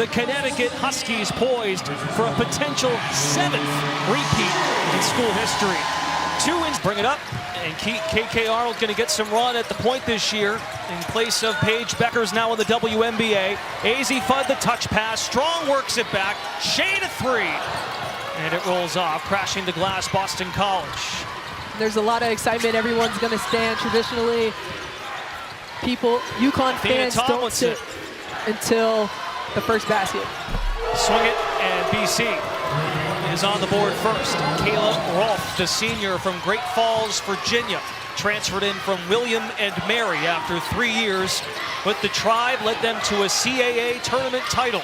the Connecticut Huskies poised for a potential 7th repeat in school history. 2 wins, bring it up, and KK Arnold going to get some run at the point this year in place of Paige Becker's now in the WNBA. AZ Fudd the touch pass, Strong works it back, Shea to 3, and it rolls off, crashing the glass, Boston College. There's a lot of excitement. Everyone's going to stand. Traditionally, UConn fans don't sit until the first basket. Swing it, and BC is on the board first. Kayla Rolfe, the senior from Great Falls, Virginia, transferred in from William and Mary after 3 years, but the Tribe led them to a CAA tournament title.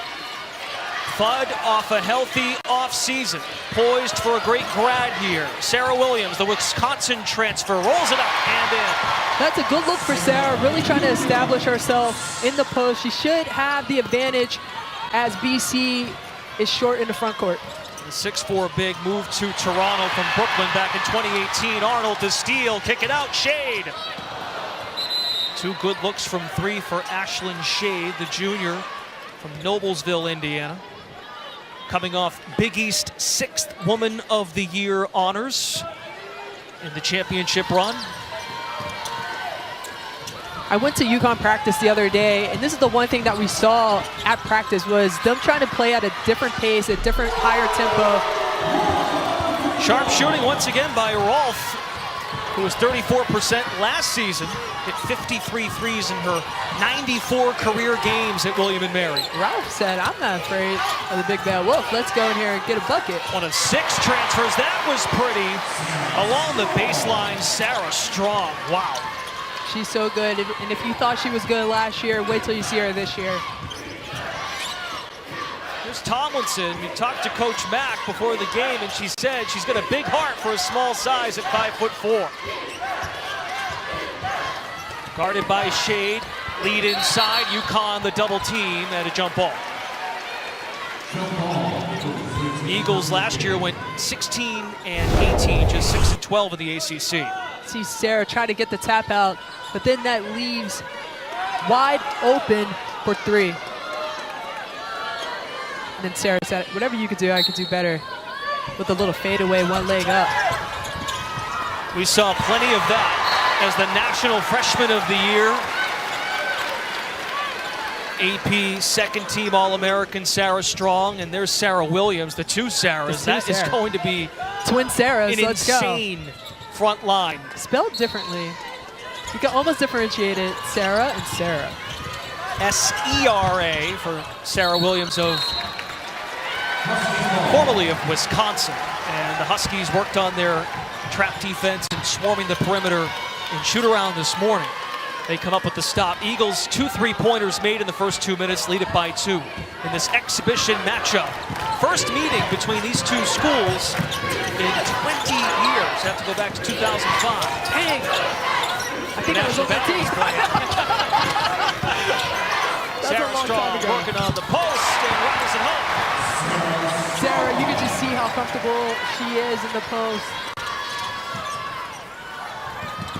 Fudd off a healthy offseason, poised for a great grad year. Sarah Williams, the Wisconsin transfer, rolls it up and in. That's a good look for Sarah, really trying to establish herself in the post. She should have the advantage as BC is short in the front court. The 6'4" big moved to Toronto from Brooklyn back in 2018. Arnold to steal, kick it out, Shade. 2 good looks from 3 for Ashlyn Shade, the junior from Noblesville, Indiana. Coming off Big East 6th Woman of the Year honors in the championship run. I went to UConn practice the other day, and this is the one thing that we saw at practice was them trying to play at a different pace, a different higher tempo. Sharp shooting once again by Rolfe, who was 34% last season, hit 53 threes in her 94 career games at William & Mary. Ralph said, I'm not afraid of the big bad wolf. Let's go in here and get a bucket. 1 of 6 transfers, that was pretty. Along the baseline, Sarah Strong, wow. She's so good, and if you thought she was good last year, wait till you see her this year. Here's Tomlinson. We talked to Coach Mack before the game, and she said she's got a big heart for a small size at 5'4". Guarded by Shade, lead inside, UConn the double team and a jump ball. The Eagles last year went 16 and 18, just 6 and 12 in the ACC. See Sarah try to get the tap out, but then that leaves wide open for 3. And then Sarah said, whatever you could do, I could do better. With a little fadeaway, 1 leg up. We saw plenty of that as the National Freshman of the Year. AP second team All-American Sarah Strong, and there's Sarah Williams, the 2 Sarahs. That is going to be twin Sarahs, an let's go. Insane front line. Spelled differently. You can almost differentiate it, Sarah and Sarah. S-E-R-A for Sarah Williams formerly of Wisconsin. And the Huskies worked on their trap defense and swarming the perimeter in shoot-around this morning. They come up with the stop. Eagles 2 3-pointers made in the first 2 minutes, lead it by 2 in this exhibition matchup. First meeting between these 2 schools in 20 years. Have to go back to 2005. Dang! I think I was on that team. Sarah Strong working on the post and runs it home. Sarah, you can just see how comfortable she is in the post.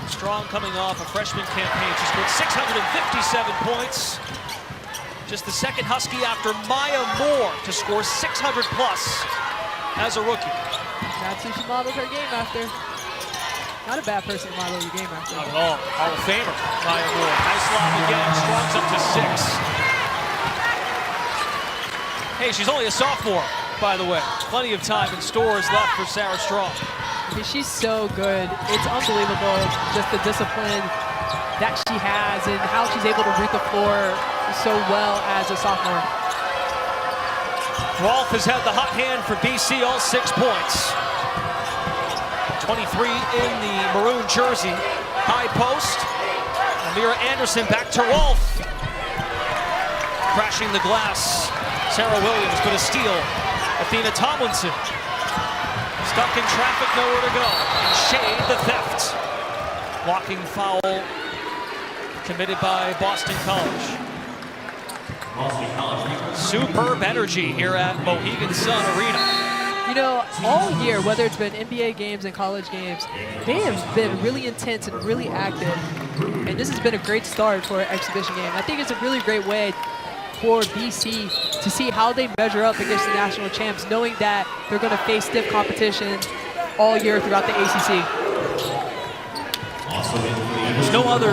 Strong coming off a freshman campaign. She scored 657 points. Just the 2nd Husky after Maya Moore to score 600 plus as a rookie. That's who she modeled her game after. Not a bad person to model your game after. Not at all. Hall of Famer, Maya Moore. Nice lob again. Strong's up to 6. Hey, she's only a sophomore, by the way. Plenty of time and stores left for Sarah Strong. She's so good. It's unbelievable, just the discipline that she has and how she's able to read the floor so well as a sophomore. Rolfe has had the hot hand for BC, all 6 points. 23 in the maroon jersey. High post. Amira Anderson back to Rolfe. Crashing the glass. Sarah Williams, but a steal. Athena Tomlinson. Stuck in traffic, nowhere to go. And Shade the theft. Blocking foul committed by Boston College. Superb energy here at Mohegan Sun Arena. You know, all year, whether it's been NBA games and college games, they have been really intense and really active. And this has been a great start for an exhibition game. I think it's a really great way for BC to see how they measure up against the national champs, knowing that they're going to face stiff competition all year throughout the ACC. There's no other,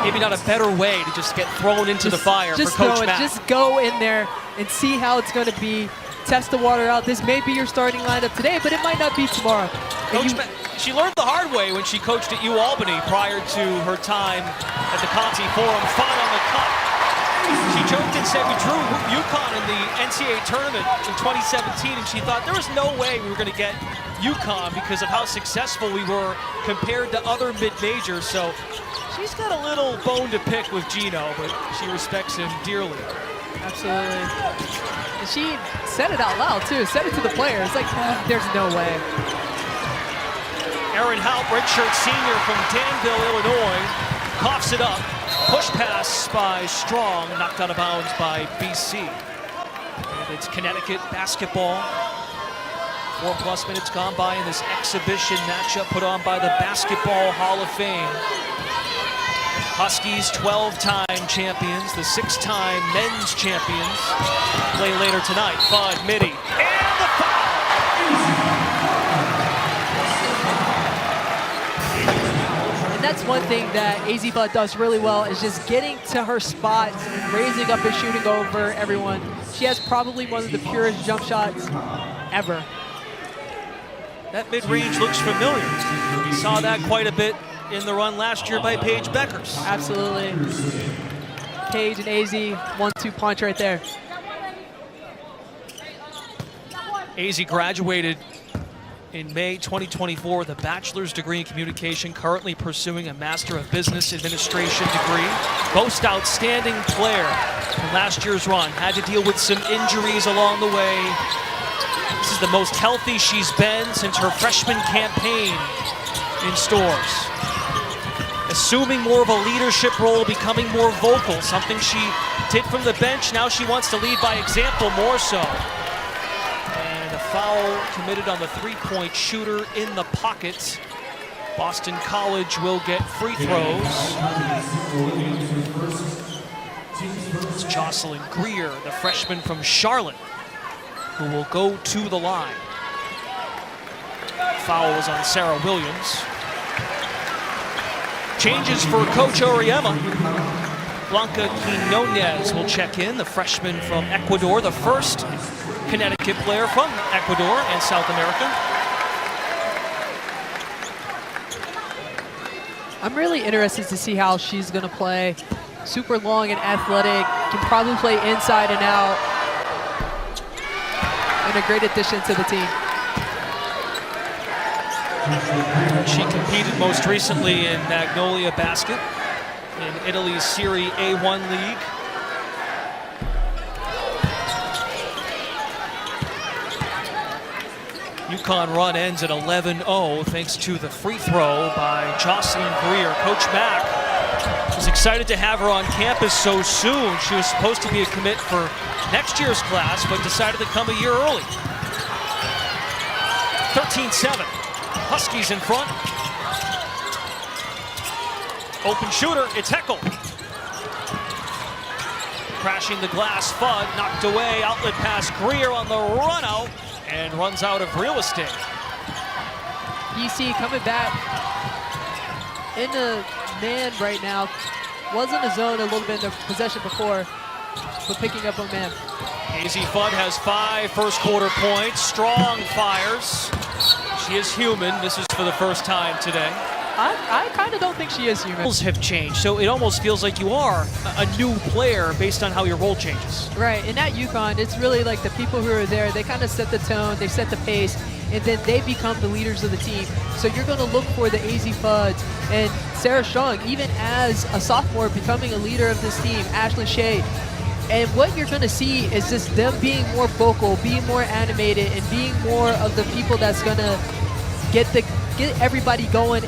maybe not a better way to just get thrown into the fire for Coach Mack. Just go in there and see how it's going to be. Test the water out. This may be your starting lineup today, but it might not be tomorrow. Coach Mack, she learned the hard way when she coached at UAlbany prior to her time at the Conti Forum. Fought on the cut. She joked and said we drew UConn in the NCAA tournament in 2017, and she thought there was no way we were going to get UConn because of how successful we were compared to other mid-majors. So she's got a little bone to pick with Gino, but she respects him dearly. Absolutely. And she said it out loud, too. Said it to the players. Like, there's no way. Aaron Haupt, redshirt senior from Danville, Illinois, coughs it up. Push pass by Strong, knocked out of bounds by BC. And it's Connecticut basketball. 4+ minutes gone by in this exhibition matchup put on by the Basketball Hall of Fame. Huskies 12-time champions, the 6-time men's champions. Play later tonight. Fudd, midi, and the foul! And that's one thing that AZ Fudd does really well, is just getting to her spot, raising up and shooting over everyone. She has probably one of the purest jump shots ever. That mid-range looks familiar. We saw that quite a bit in the run last year by Paige Beckers. Absolutely. Paige and AZ, 1-2 punch right there. AZ graduated in May 2024 with a bachelor's degree in communication, currently pursuing a Master of Business Administration degree. Most outstanding player in last year's run. Had to deal with some injuries along the way. This is the most healthy she's been since her freshman campaign in Stores. Assuming more of a leadership role, becoming more vocal, something she did from the bench. Now she wants to lead by example more so. And a foul committed on the three-point shooter in the pocket. Boston College will get free throws. It's Jocelyn Greer, the freshman from Charlotte, who will go to the line. Foul was on Sarah Williams. Changes for Coach Oriema. Blanca Quinones will check in, the freshman from Ecuador, the first Connecticut player from Ecuador and South America. I'm really interested to see how she's going to play. Super long and athletic, can probably play inside and out. And a great addition to the team. She competed most recently in Magnolia Basket in Italy's Serie A1 League. UConn run ends at 11-0 thanks to the free throw by Jocelyn Greer. Coach Mack was excited to have her on campus so soon. She was supposed to be a commit for next year's class, but decided to come a year early. 13-7. Huskies in front. Open shooter, it's Heckel. Crashing the glass, Fudd knocked away. Outlet pass, Greer on the run out and runs out of real estate. BC coming back in the man right now. Was in the zone a little bit in the possession before, but picking up a man. AZ Fudd has 5 first quarter points. Strong fires. She is human. This is for the first time today. I kind of don't think she is human. Roles have changed, so it almost feels like you are a new player based on how your role changes. Right, and at UConn, it's really like the people who are there, they kind of set the tone, they set the pace, and then they become the leaders of the team. So you're going to look for the AZ Fudds and Sarah Strong, even as a sophomore, becoming a leader of this team, Ashley Shea. And what you're going to see is just them being more vocal, being more animated, and being more of the people that's going to get everybody going.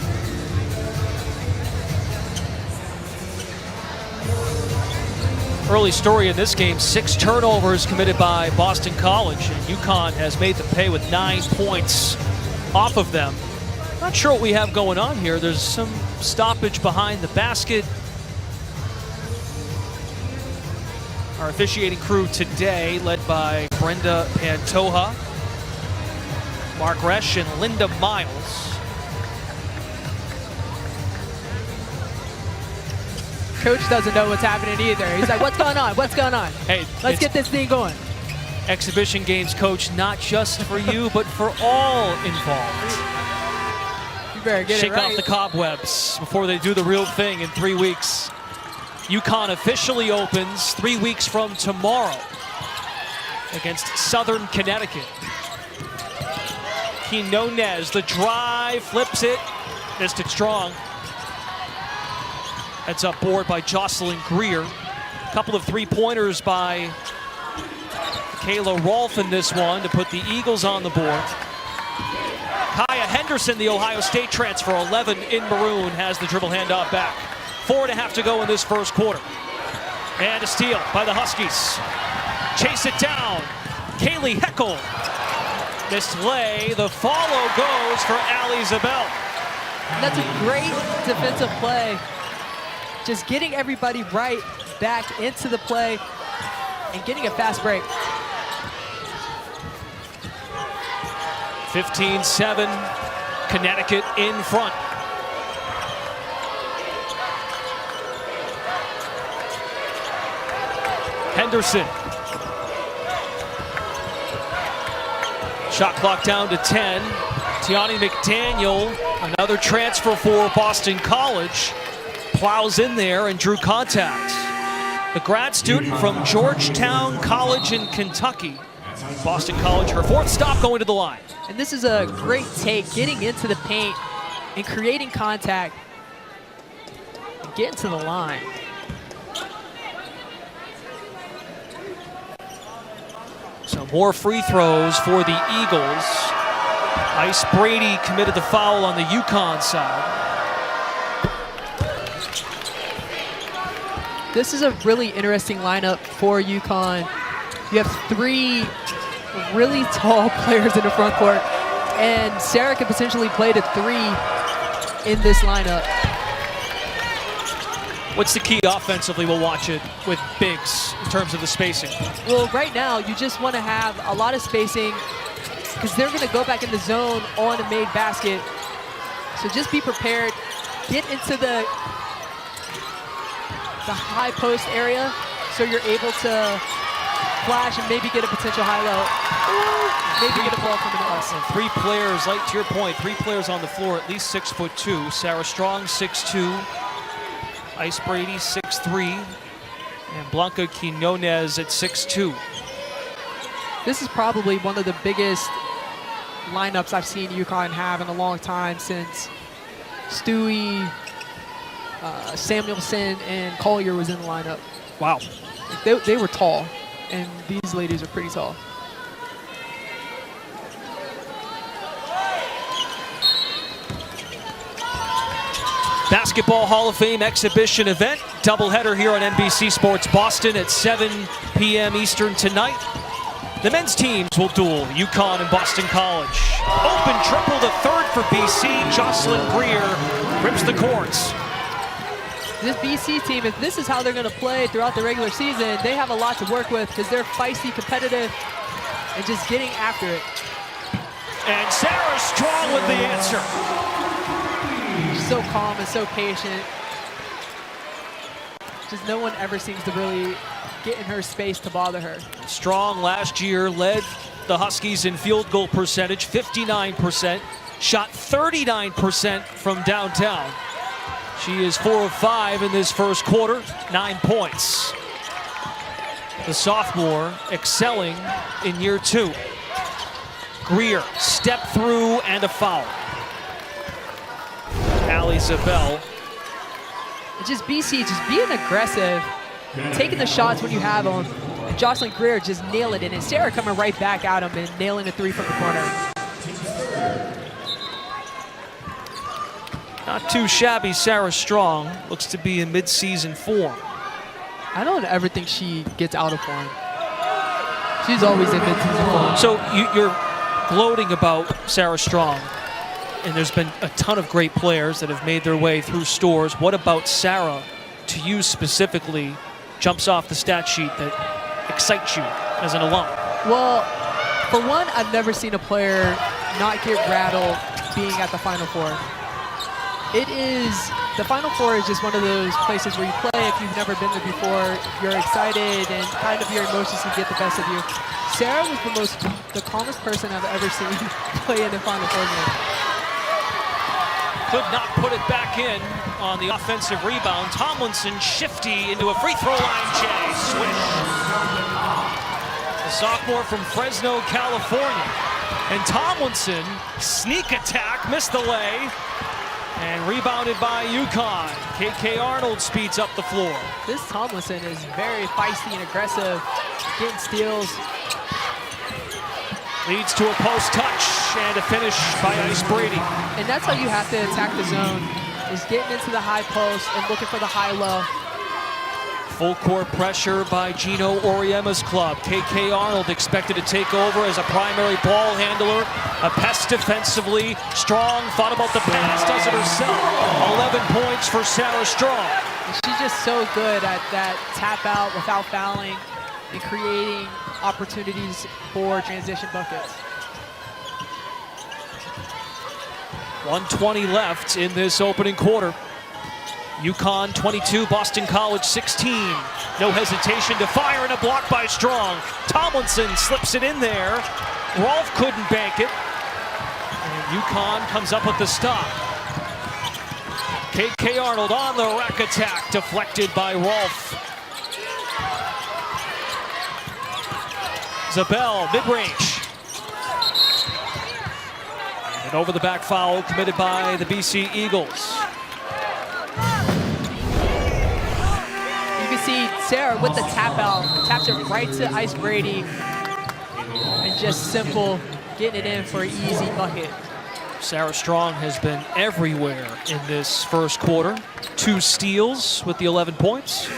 Early story in this game, 6 turnovers committed by Boston College, and UConn has made them pay with 9 points off of them. Not sure what we have going on here. There's some stoppage behind the basket. Our officiating crew today, led by Brenda Pantoja, Mark Resch, and Linda Miles. Coach doesn't know what's happening either. He's like, what's going on? What's going on? Hey, let's get this thing going. Exhibition games, Coach, not just for you, but for all involved. You better get Shake it right. off the cobwebs before they do the real thing in 3 weeks. UConn officially opens 3 weeks from tomorrow against Southern Connecticut. Quinones, the drive, flips it, missed it strong. Heads up board by Jocelyn Greer. A couple of three-pointers by Kayla Rolfe in this one to put the Eagles on the board. Kaya Henderson, the Ohio State transfer, 11 in maroon, has the dribble handoff back. 4.5 to go in this first quarter. And a steal by the Huskies. Chase it down. Kaylee Heckel. Missed lay. The follow goes for Allie Zabel. That's a great defensive play. Just getting everybody right back into the play and getting a fast break. 15-7, Connecticut in front. Henderson. Shot clock down to 10. Tiani McDaniel, another transfer for Boston College, plows in there and drew contact. The grad student from Georgetown College in Kentucky. Boston College, her fourth stop going to the line. And this is a great take, getting into the paint and creating contact and getting to the line. So more free throws for the Eagles. Ice Brady committed the foul on the UConn side. This is a really interesting lineup for UConn. You have three really tall players in the front court, and Sarah could potentially play the three in this lineup. What's the key offensively? We'll watch it with bigs in terms of the spacing. Well, right now, you just want to have a lot of spacing because they're going to go back in the zone on a made basket. So just be prepared. Get into the high post area so you're able to flash and maybe get a potential high-low. Maybe get a ball coming to us. Three players, like to your point, three players on the floor, at least 6'2". Sarah Strong, 6'2". Ice Brady, 6'3". And Blanca Quinones at 6'2". This is probably one of the biggest lineups I've seen UConn have in a long time, since Stewie, Samuelson, and Collier was in the lineup. Wow. They were tall, and these ladies are pretty tall. Basketball Hall of Fame exhibition event. Doubleheader here on NBC Sports Boston at 7 p.m. Eastern tonight. The men's teams will duel UConn and Boston College. Open triple, the third for BC. Jocelyn Greer rips the courts. This BC team, if this is how they're going to play throughout the regular season, they have a lot to work with because they're feisty, competitive, and just getting after it. And Sarah Strong with the answer. She's so calm and so patient. Just no one ever seems to really get in her space to bother her. Strong last year led the Huskies in field goal percentage, 59%, shot 39% from downtown. She is 4 of 5 in this first quarter, 9 points. The sophomore excelling in year 2. Greer, step through and a foul. Allie Zabel. Just BC, just being aggressive, taking the shots when you have them. And Jocelyn Greer just nailing it, and Sarah coming right back at him and nailing a three from the corner. Not too shabby, Sarah Strong. Looks to be in mid-season form. I don't ever think she gets out of form. She's always in mid-season form. So you're gloating about Sarah Strong, and there's been a ton of great players that have made their way through stores. What about Sarah, to you specifically, jumps off the stat sheet that excites you as an alum? Well, for one, I've never seen a player not get rattled being at the Final Four. The Final Four is just one of those places where you play. If you've never been there before, you're excited and kind of your emotions can get the best of you. Sarah was the calmest person I've ever seen play in the Final Four game. Could not put it back in on the offensive rebound. Tomlinson shifty into a free throw line chase. Swish. The sophomore from Fresno, California. And Tomlinson, sneak attack, missed the lay. And rebounded by UConn. KK Arnold speeds up the floor. This Tomlinson is very feisty and aggressive, getting steals. Leads to a post touch and a finish by Ice Brady. And that's how you have to attack the zone, is getting into the high post and looking for the high-low. Full court pressure by Gino Auriemma's club. KK Arnold expected to take over as a primary ball handler. A pest defensively. Strong thought about the pass, does it herself. 11 points for Sarah Strong. She's just so good at that tap out without fouling and creating opportunities for transition buckets. 1:20 left in this opening quarter. UConn 22, Boston College 16. No hesitation to fire, and a block by Strong. Tomlinson slips it in there. Rolfe couldn't bank it. And UConn comes up with the stop. KK Arnold on the rack attack, deflected by Rolfe. Zabel, mid-range. And over the back foul committed by the BC Eagles. You can see Sarah with the tap out, taps it right to Ice Brady, and just simple getting it in for an easy bucket. Sarah Strong has been everywhere in this first quarter. 2 steals with the 11 points.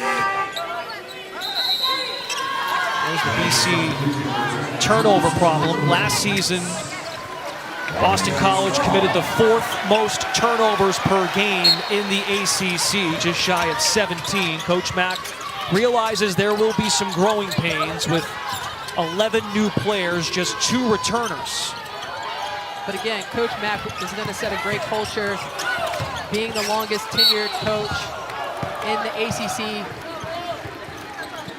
There's the BC turnover problem. Last season, Boston College committed the 4th most turnovers per game in the ACC, just shy of 17. Coach Mack realizes there will be some growing pains with 11 new players, just 2 returners. But again, Coach Mack is going to set a great culture, being the longest tenured coach in the ACC.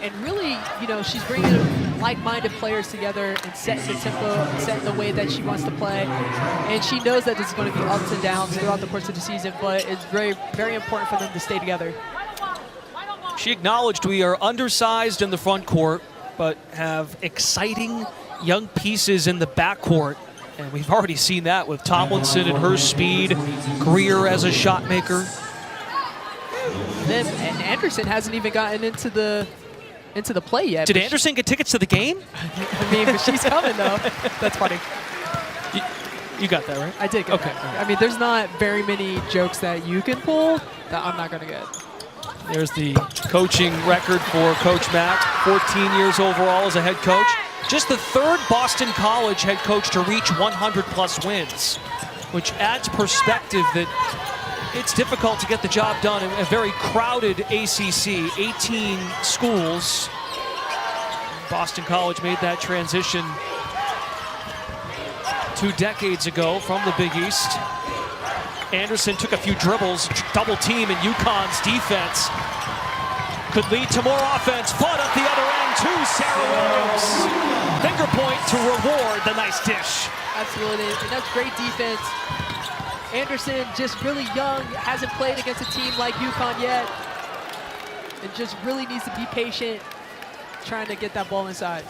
And really, you know, she's bringing like-minded players together and setting the tempo, and setting the way that she wants to play. And she knows that there's going to be ups and downs throughout the course of the season, but it's very, very important for them to stay together. She acknowledged we are undersized in the front court, but have exciting young pieces in the backcourt. And we've already seen that with Tomlinson and her speed, Greer as a shot maker. And Anderson hasn't even gotten into the play yet. Did Anderson get tickets to the game? I mean, but she's coming though. That's funny. You got that, right? I did get okay. That. I mean, there's not very many jokes that you can pull that I'm not going to get. There's the coaching record for Coach Mack, 14 years overall as a head coach. Just the 3rd Boston College head coach to reach 100+ wins, which adds perspective that it's difficult to get the job done in a very crowded ACC, 18 schools. Boston College made that transition 2 decades ago from the Big East. Anderson took a few dribbles, double team, and UConn's defense could lead to more offense. Flood up the other end to Sarah Williams. Finger point to reward the nice dish. Absolutely, and that's great defense. Anderson, just really young, hasn't played against a team like UConn yet, and just really needs to be patient, trying to get that ball inside.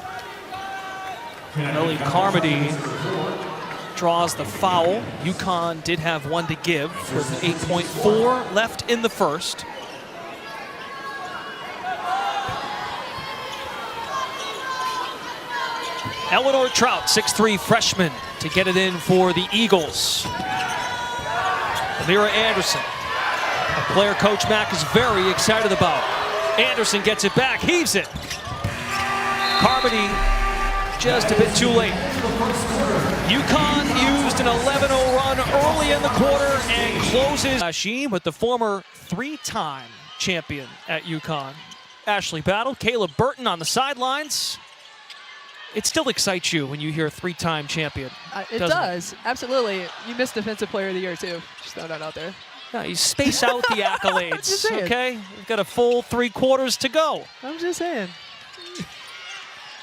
Ellie Carmody draws the foul. UConn did have 1 to give with 8.4 left in the first. Eleanor Trout, 6'3" freshman, to get it in for the Eagles. Amira Anderson, a player Coach Mack is very excited about. Anderson gets it back, heaves it. Carmody just a bit too late. UConn used an 11-0 run early in the quarter and closes. Hashim with the former 3-time champion at UConn. Ashley Battle, Caleb Burton on the sidelines. It still excites you when you hear three-time champion. It does, absolutely. You missed Defensive Player of the Year, too. Just throw that out there. Yeah, you space out the accolades, okay? We've got a full 3 quarters to go. I'm just saying.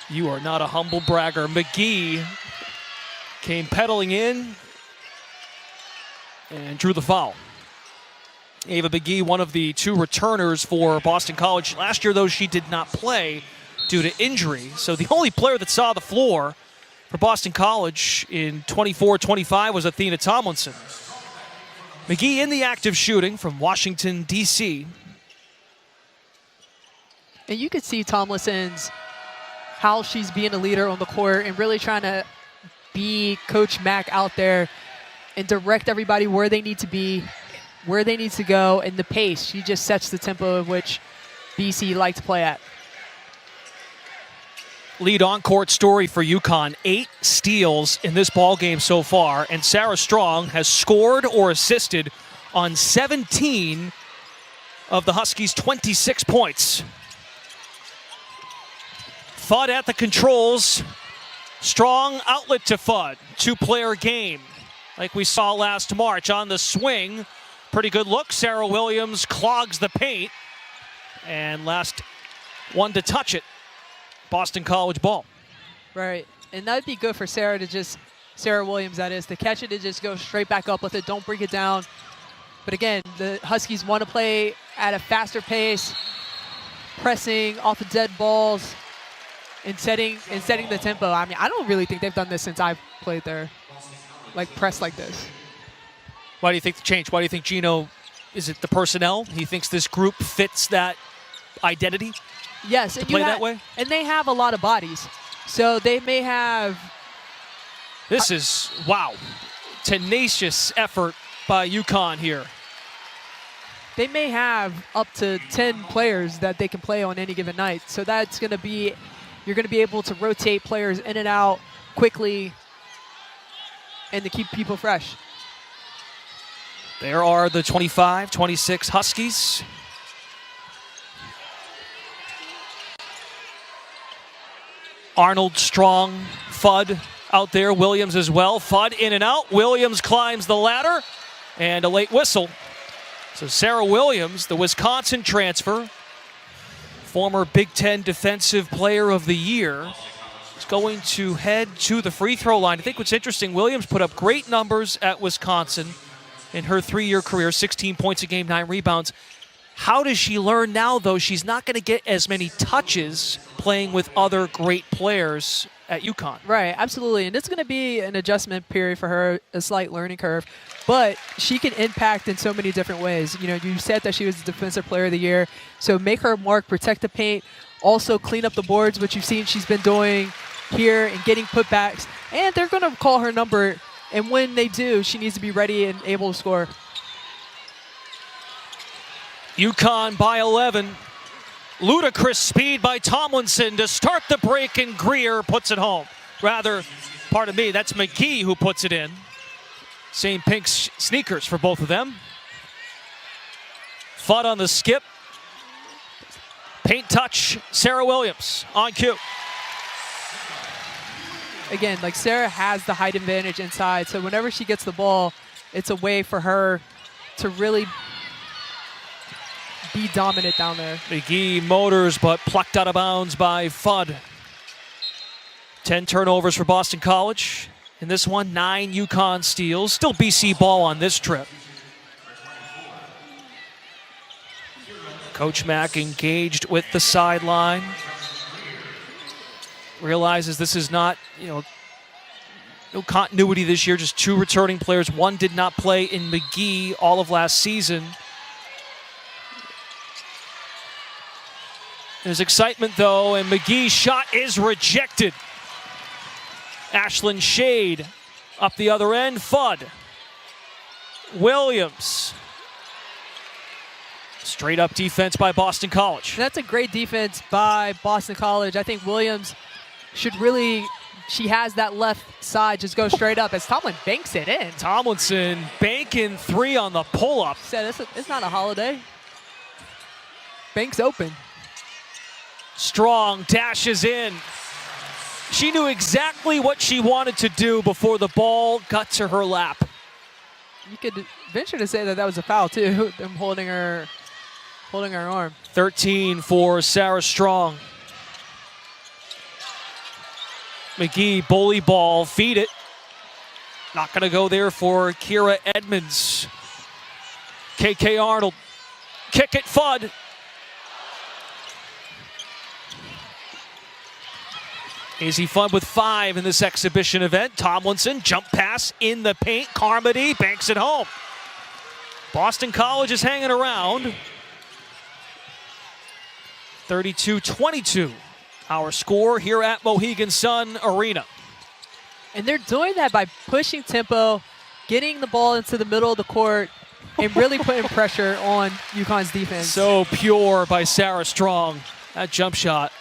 You are not a humble bragger. McGee came pedaling in and drew the foul. Ava McGee, one of the 2 returners for Boston College. Last year, though, she did not play due to injury. So the only player that saw the floor for Boston College in 24-25 was Athena Tomlinson. McGee in the active shooting from Washington, D.C. And you could see Tomlinson's, how she's being a leader on the court and really trying to be Coach Mack out there and direct everybody where they need to be, where they need to go, and the pace. She just sets the tempo of which BC like to play at. Lead on-court story for UConn. 8 steals in this ball game so far, and Sarah Strong has scored or assisted on 17 of the Huskies' 26 points. Fudd at the controls. Strong outlet to Fudd. 2-player game like we saw last March. On the swing, pretty good look. Sarah Williams clogs the paint. And last one to touch it, Boston College ball. Right, and that'd be good for Sarah to just, Sarah Williams that is, to catch it and just go straight back up with it. Don't break it down. But again, the Huskies want to play at a faster pace, pressing off of dead balls, and setting the tempo. I mean, I don't really think they've done this since I've played there, like press like this. Why do you think the change? Why do you think Gino, is it the personnel? He thinks this group fits that identity? Yes, to play that way? And they have a lot of bodies. So they may have... This is, wow, tenacious effort by UConn here. They may have up to 10 players that they can play on any given night. So that's going to be, you're going to be able to rotate players in and out quickly and to keep people fresh. There are the 25-26 Huskies. Arnold, Strong, Fudd out there. Williams as well. Fudd in and out. Williams climbs the ladder. And a late whistle. So Sarah Williams, the Wisconsin transfer, former Big Ten Defensive Player of the Year, is going to head to the free throw line. I think what's interesting, Williams put up great numbers at Wisconsin in her 3-year career, 16 points a game, 9 rebounds. How does she learn now, though? She's not going to get as many touches playing with other great players at UConn. Right, absolutely. And it's going to be an adjustment period for her, a slight learning curve. But she can impact in so many different ways. You know, you said that she was the Defensive Player of the Year. So make her mark, protect the paint, also clean up the boards, which you've seen she's been doing here and getting putbacks. And they're going to call her number. And when they do, she needs to be ready and able to score. UConn by 11. Ludicrous speed by Tomlinson to start the break, and Greer puts it home. Rather, pardon me, that's McGee who puts it in. Same pink sneakers for both of them. Fudd on the skip. Paint touch, Sarah Williams on cue. Again, like Sarah has the height advantage inside, so whenever she gets the ball, it's a way for her to really be dominant down there. McGee motors, but plucked out of bounds by Fudd. 10 turnovers for Boston College. In this one, 9 UConn steals. Still BC ball on this trip. Coach Mack engaged with the sideline. Realizes this is not, no continuity this year, just 2 returning players. One did not play in McGee all of last season. There's excitement, though, and McGee's shot is rejected. Ashlyn Shade up the other end. Fudd. Williams. Straight up defense by Boston College. That's a great defense by Boston College. I think Williams should really, she has that left side, just go straight up as Tomlin banks it in. Tomlinson banking 3 on the pull-up. Said it's not a holiday. Banks open. Strong dashes in. She knew exactly what she wanted to do before the ball got to her lap. You could venture to say that was a foul too. Them holding her arm. 13 for Sarah Strong. McGee, bully ball, feed it. Not gonna go there for Kira Edmonds. KK Arnold, kick it, Fudd. Easy Fudd with 5 in this exhibition event. Tomlinson, jump pass in the paint. Carmody banks it home. Boston College is hanging around. 32-22, our score here at Mohegan Sun Arena. And they're doing that by pushing tempo, getting the ball into the middle of the court, and really putting pressure on UConn's defense. So pure by Sarah Strong. That jump shot,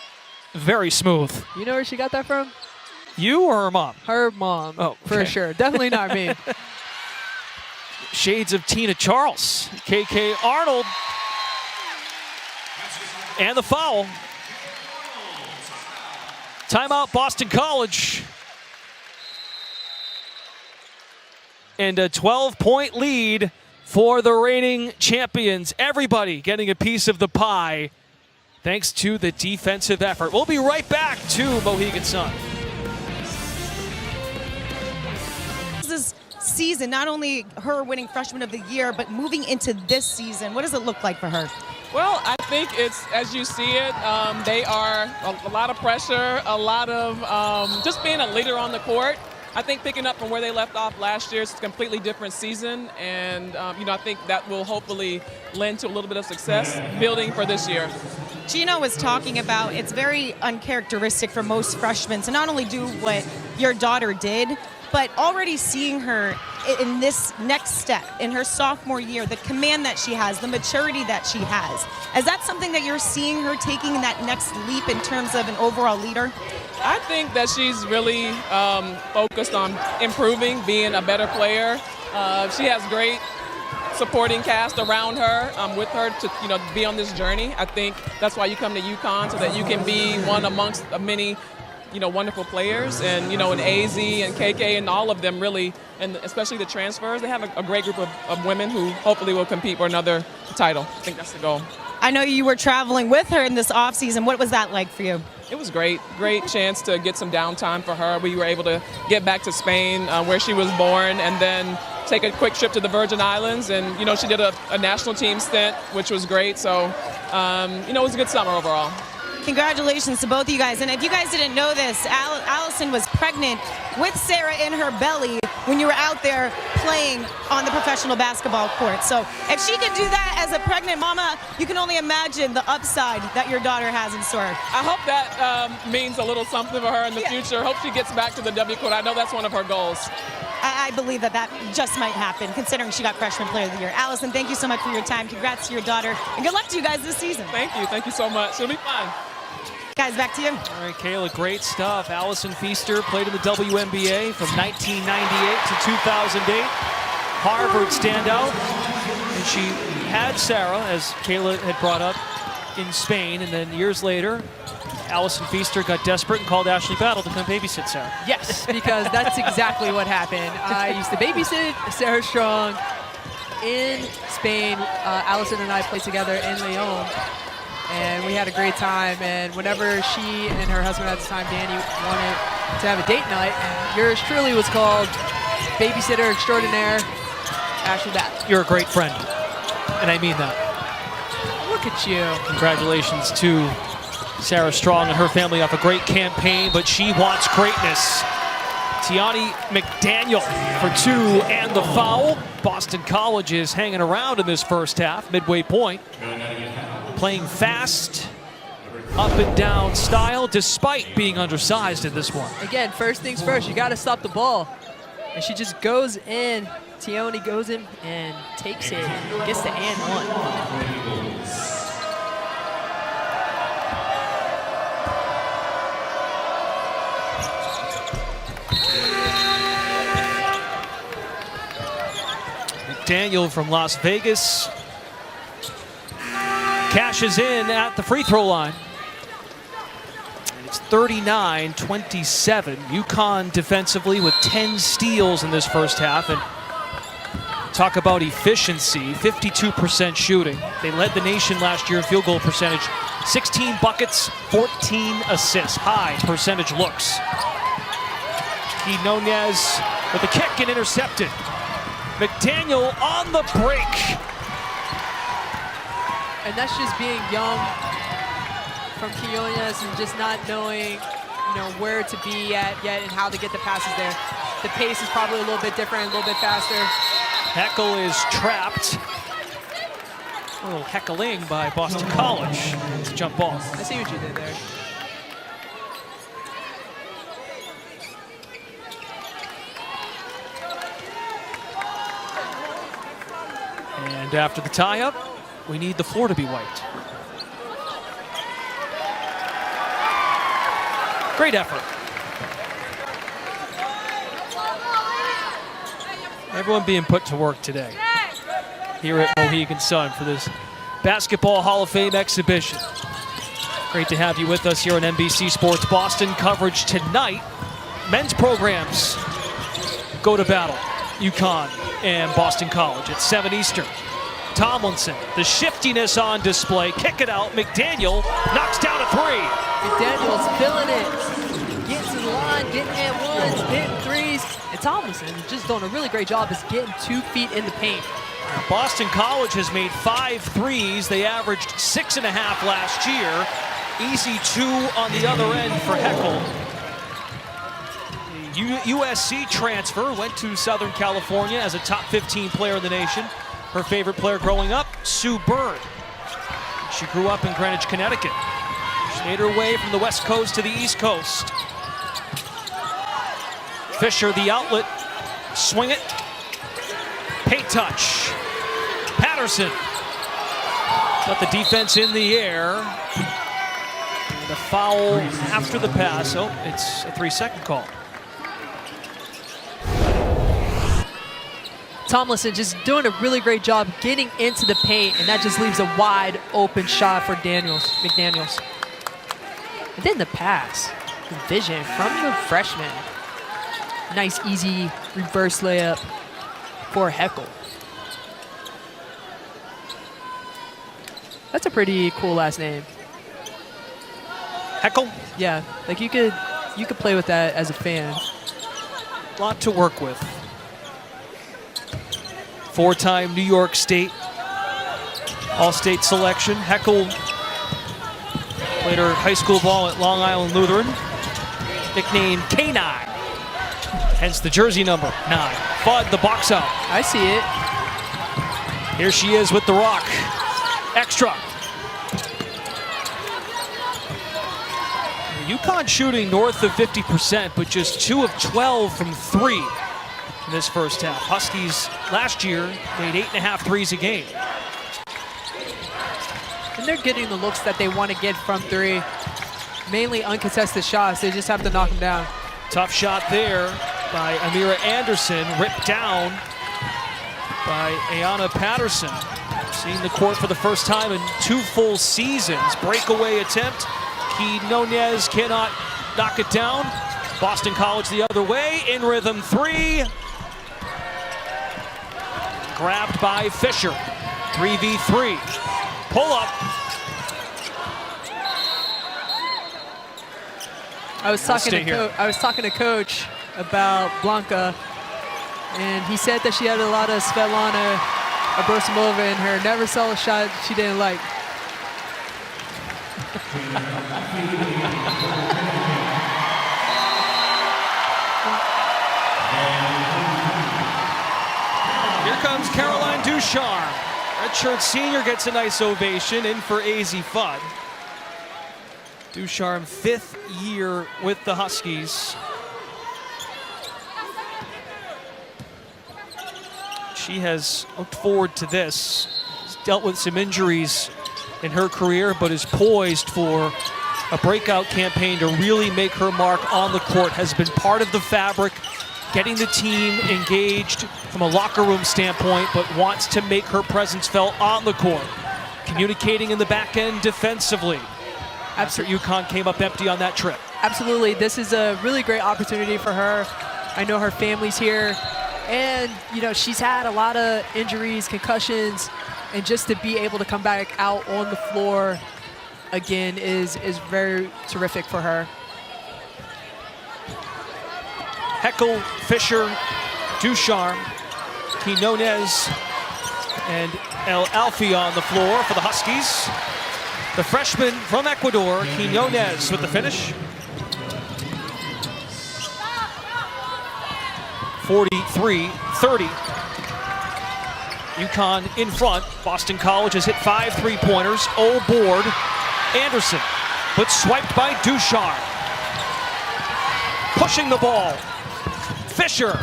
very smooth. You know where she got that from? You or her mom? Her mom, oh, okay. For sure. Definitely not me. Shades of Tina Charles. KK Arnold. And the foul. Timeout, Boston College. And a 12-point lead for the reigning champions. Everybody getting a piece of the pie thanks to the defensive effort. We'll be right back to Mohegan Sun. This season, not only her winning Freshman of the Year, but moving into this season, what does it look like for her? Well, I think it's, as you see it, they are a lot of pressure, a lot of just being a leader on the court. I think picking up from where they left off last year, it's a completely different season, and I think that will hopefully lend to a little bit of success building for this year. Gino was talking about it's very uncharacteristic for most freshmen to not only do what your daughter did, but already seeing her in this next step, in her sophomore year, the command that she has, the maturity that she has. Is that something that you're seeing her taking that next leap in terms of an overall leader? I think that she's really focused on improving, being a better player. She has great supporting cast around her, with her to be on this journey. I think that's why you come to UConn, so that you can be one amongst many wonderful players, and in AZ and KK and all of them really, and especially the transfers, they have a great group of women who hopefully will compete for another title. I think that's the goal. I know you were traveling with her in this offseason. What was that like for you? It was great. Great chance to get some downtime for her. We were able to get back to Spain, where she was born, and then take a quick trip to the Virgin Islands. And, she did a national team stint, which was great. So, it was a good summer overall. Congratulations to both of you guys. And if you guys didn't know this, Allison was pregnant with Sarah in her belly when you were out there playing on the professional basketball court. So if she could do that as a pregnant mama, you can only imagine the upside that your daughter has in store. I hope that means a little something for her in the future. Hope she gets back to the W court. I know that's one of her goals. I believe that just might happen, considering she got Freshman Player of the Year. Allison, thank you so much for your time. Congrats to your daughter, and good luck to you guys this season. Thank you. Thank you so much. It'll be fun. Guys, back to you. All right, Kayla, great stuff. Allison Feaster played in the WNBA from 1998 to 2008. Harvard standout. And she had Sarah, as Kayla had brought up, in Spain. And then years later, Allison Feaster got desperate and called Ashley Battle to come babysit Sarah. Yes, because that's exactly what happened. I used to babysit Sarah Strong in Spain. Allison and I played together in Leon. And we had a great time, and whenever she and her husband at the time, Danny, wanted to have a date night, and yours truly was called babysitter extraordinaire, Ashley Battle. You're a great friend, and I mean that. Look at you. Congratulations to Sarah Strong and her family off a great campaign, but she wants greatness. Tiani McDaniel for 2 and the foul. Boston College is hanging around in this first half, midway point. Playing fast, up and down style, despite being undersized in this one. Again, first things first, you got to stop the ball. And she just goes in. Tioni goes in and takes it, gets the and one. McDaniel from Las Vegas cashes in at the free throw line. 39-27. UConn defensively with 10 steals in this first half. And talk about efficiency, 52% shooting. They led the nation last year in field goal percentage. 16 buckets, 14 assists. High percentage looks. Nunez with a kick and intercepted. McDaniel on the break. And that's just being young from Quinones and just not knowing, where to be at yet and how to get the passes there. The pace is probably a little bit different, a little bit faster. Heckel is trapped. A little heckling by Boston College. It's a jump ball. I see what you did there. And after the tie-up, we need the floor to be wiped. Great effort. Everyone being put to work today here at Mohegan Sun for this Basketball Hall of Fame exhibition. Great to have you with us here on NBC Sports Boston. Coverage tonight. Men's programs go to battle. UConn and Boston College at 7 Eastern. Tomlinson, the shiftiness on display. Kick it out. McDaniel knocks down a three. McDaniel's filling it. Getting to the line, getting and ones, hitting threes. And Tomlinson is just doing a really great job of getting 2 feet in the paint. Boston College has made 5 threes. They averaged 6.5 last year. Easy 2 on the other end for Heckel. The USC transfer went to Southern California as a top 15 player in the nation. Her favorite player growing up, Sue Bird. She grew up in Greenwich, Connecticut. She made her way from the West Coast to the East Coast. Fisher, the outlet, swing it. Paint touch. Patterson. Got the defense in the air. And a foul after the pass. Oh, it's a 3-second call. Tomlinson just doing a really great job getting into the paint, and that just leaves a wide open shot for McDaniels. And then the pass, the vision from the freshman. Nice, easy reverse layup for Heckel. That's a pretty cool last name. Heckel? Yeah, like you could play with that as a fan. A lot to work with. 4-time New York State All-State selection. Heckel played her high school ball at Long Island Lutheran. Nicknamed K9. Hence the jersey number 9. Fudd the box out. I see it. Here she is with the rock. Extra. UConn shooting north of 50%, but just 2 of 12 from 3 in this first half. Huskies last year made 8.5 threes a game. And they're getting the looks that they want to get from 3. Mainly uncontested shots. They just have to knock them down. Tough shot there by Amira Anderson. Ripped down by Ayanna Patterson. Seeing the court for the first time in 2 full seasons. Breakaway attempt. Nunez cannot knock it down. Boston College the other way. In rhythm 3. Grabbed by Fisher. 3v3. Pull up. I was talking to Coach about Blanca, and he said that she had a lot of Svetlana Abrosimova in her. Never saw a shot she didn't like. Here comes Caroline Ducharme. Redshirt senior gets a nice ovation. In for AZ Fudd. Ducharme, 5th year with the Huskies. She has looked forward to this. She's dealt with some injuries in her career, but is poised for a breakout campaign to really make her mark on the court. Has been part of the fabric, getting the team engaged from a locker room standpoint, but wants to make her presence felt on the court. Communicating in the back end defensively. After UConn came up empty on that trip. Absolutely. This is a really great opportunity for her. I know her family's here. And, you know, she's had a lot of injuries, concussions, and just to be able to come back out on the floor again is very terrific for her. Heckel, Fisher, Ducharme, Quinones, and El Alfi on the floor for the Huskies. The freshman from Ecuador, Quinones, with the finish. 43-30. UConn in front. Boston College has hit 5 3-pointers. board. Anderson, but swiped by Ducharme. Pushing the ball. Fisher.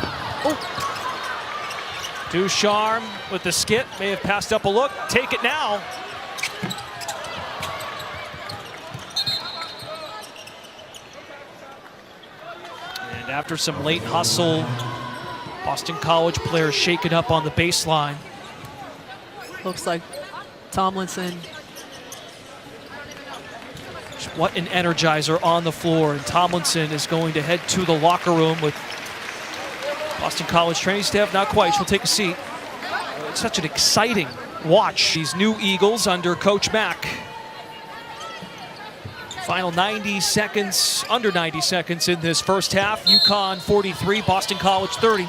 Ducharme with the skip. May have passed up a look. Take it now. And after some late hustle, Boston College players shaken up on the baseline. Looks like Tomlinson. What an energizer on the floor. And Tomlinson is going to head to the locker room with Boston College training staff. Not quite, she'll take a seat. It's such an exciting watch. These new Eagles under Coach Mack. Final 90 seconds, under 90 seconds in this first half. UConn 43, Boston College 30.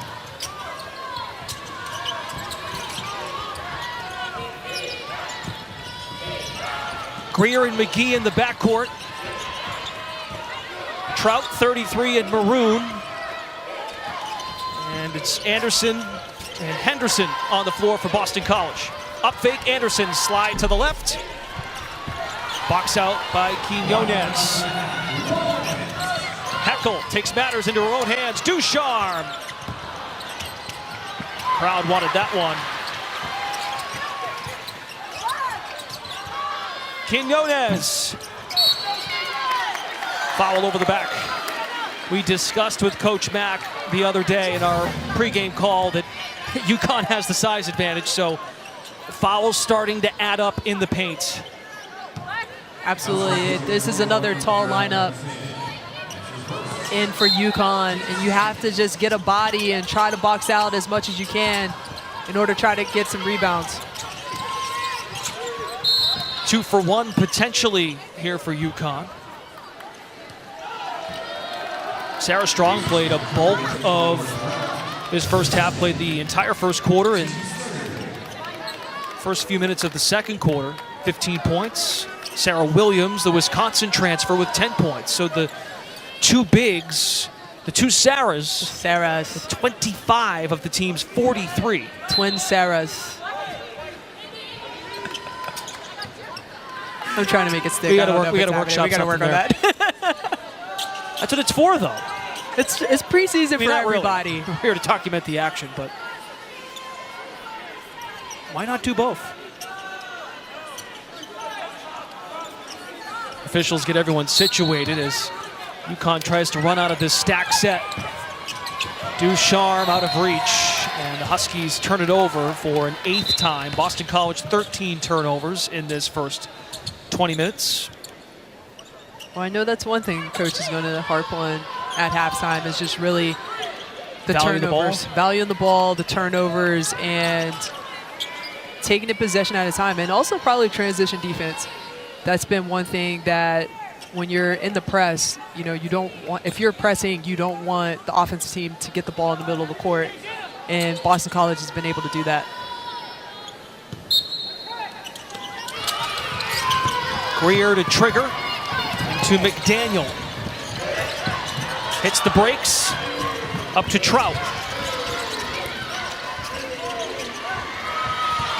Greer and McGee in the backcourt. Trout 33 in maroon. And it's Anderson and Henderson on the floor for Boston College. Up fake, Anderson slide to the left. Box out by Quinones. Heckel takes matters into her own hands. Ducharme. Crowd wanted that one. Quinones. Foul over the back. We discussed with Coach Mack the other day in our pregame call that UConn has the size advantage, so fouls starting to add up in the paint. Absolutely. This is another tall lineup in for UConn, and you have to just get a body and try to box out as much as you can in order to try to get some rebounds. 2 for 1 potentially here for UConn. Sarah Strong played a bulk of his first half, played the entire first quarter and first few minutes of the second quarter, 15 points. Sarah Williams, the Wisconsin transfer, with 10 points. So the two bigs, the two Sarahs, with 25 of the team's 43. Twin Sarahs. I'm trying to make it stick. We gotta workshop. We gotta work on that. That's what it's for, though. It's preseason for everybody. Really. We're here to document the action, but why not do both? Officials get everyone situated as UConn tries to run out of this stack set. Ducharme out of reach, and the Huskies turn it over for an 8th time. Boston College 13 turnovers in this first 20 minutes. Well, I know that's one thing Coach is going to harp on at halftime is just really the turnovers. Valuing the ball, the turnovers, and taking a possession at a time, and also probably transition defense. That's been one thing that when you're in the press, you know, you don't want, if you're pressing, you don't want the offensive team to get the ball in the middle of the court, and Boston College has been able to do that. Greer to trigger, into McDaniel. Hits the brakes, up to Trout.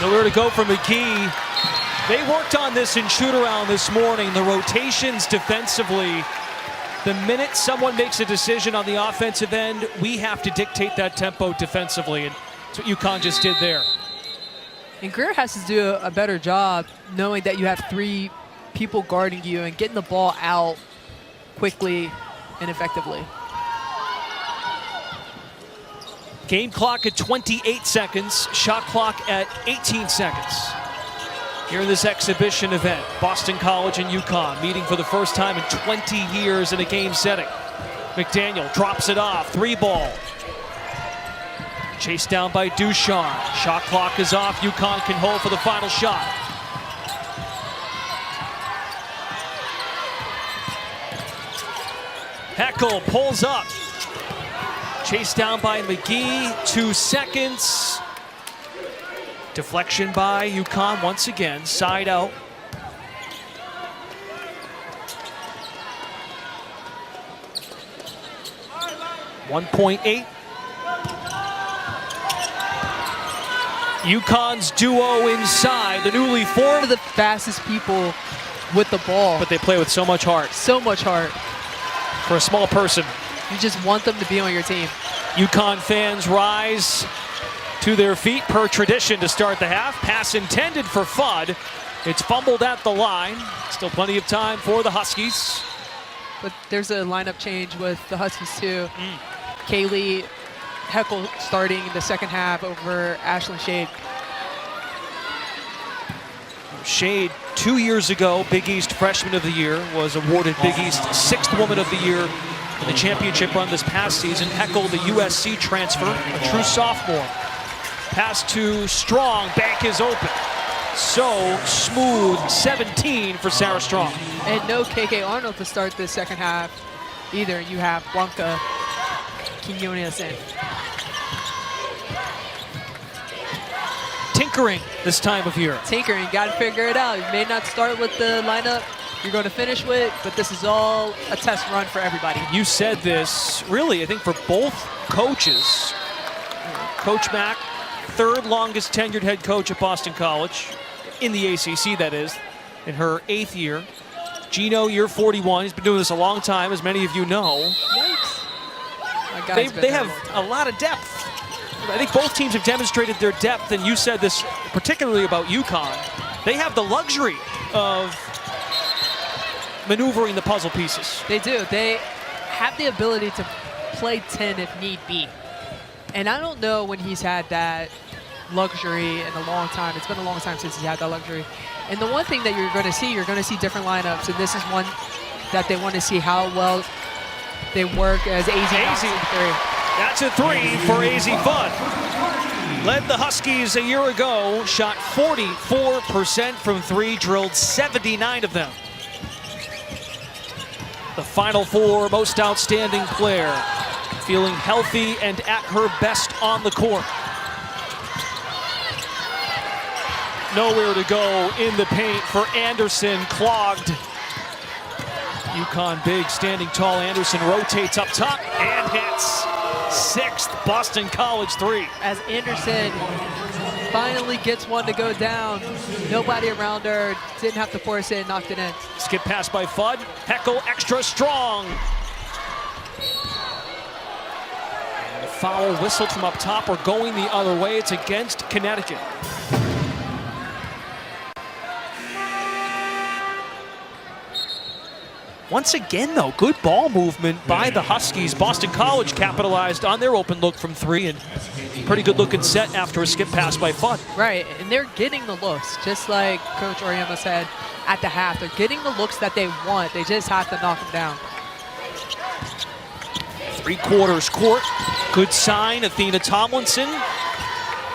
Nowhere to go for McGee. They worked on this in shoot-around this morning, the rotations defensively. The minute someone makes a decision on the offensive end, we have to dictate that tempo defensively, and that's what UConn just did there. And Greer has to do a better job knowing that you have 3 people guarding you and getting the ball out quickly and effectively. Game clock at 28 seconds, shot clock at 18 seconds. Here in this exhibition event, Boston College and UConn meeting for the first time in 20 years in a game setting. McDaniel drops it off, 3-ball. Chased down by Ducharme. Shot clock is off. UConn can hold for the final shot. Heckel pulls up. Chased down by McGee, 2 seconds. Deflection by UConn once again, side out. .8. UConn's duo inside, the newly formed. One of the fastest people with the ball. But they play with so much heart. So much heart. For a small person. You just want them to be on your team. UConn fans rise to their feet per tradition to start the half. Pass intended for Fudd. It's fumbled at the line. Still plenty of time for the Huskies. But there's a lineup change with the Huskies too. Kaylee Heckel starting the second half over Ashlyn Shade. Shade, 2 years ago, Big East Freshman of the Year, was awarded Big East 6th Woman of the Year in the championship run this past season. Heckel, the USC transfer, a true sophomore. Pass to Strong, bank is open. So smooth, 17 for Sarah Strong. And no KK Arnold to start the second half either. You have Blanca Quinones in. Tinkering this time of year. Tinkering, got to figure it out. You may not start with the lineup you're going to finish with, but this is all a test run for everybody. You said this, really, I think for both coaches. Coach Mack, 3rd longest tenured head coach at Boston College, in the ACC that is, in her 8th year. Gino, year 41, he's been doing this a long time, as many of you know. Yikes. My guy's been They there have a lot of depth. I think both teams have demonstrated their depth, and you said this particularly about UConn. They have the luxury of maneuvering the puzzle pieces. They do. They have the ability to play 10 if need be. And I don't know when he's had that luxury in a long time. It's been a long time since he's had that luxury. And the one thing that you're going to see different lineups, and this is one that they want to see how well they work as AZ knocks in 3. That's a 3 for AZ Fudd. Led the Huskies a year ago, shot 44% from 3, drilled 79 of them. The Final Four most outstanding player, feeling healthy and at her best on the court. Nowhere to go in the paint for Anderson, clogged. UConn big, standing tall. Anderson rotates up top and hits. 6th Boston College 3. As Anderson finally gets one to go down, nobody around her, didn't have to force it and knocked it in. Skip pass by Fudd. Heckel extra strong. And the foul whistled from up top or going the other way. It's against Connecticut. Once again, though, good ball movement by the Huskies. Boston College capitalized on their open look from 3, and pretty good looking set after a skip pass by Fudd. Right, and they're getting the looks, just like Coach Oriema said at the half. They're getting the looks that they want. They just have to knock them down. 3/4 court. Good sign. Athena Tomlinson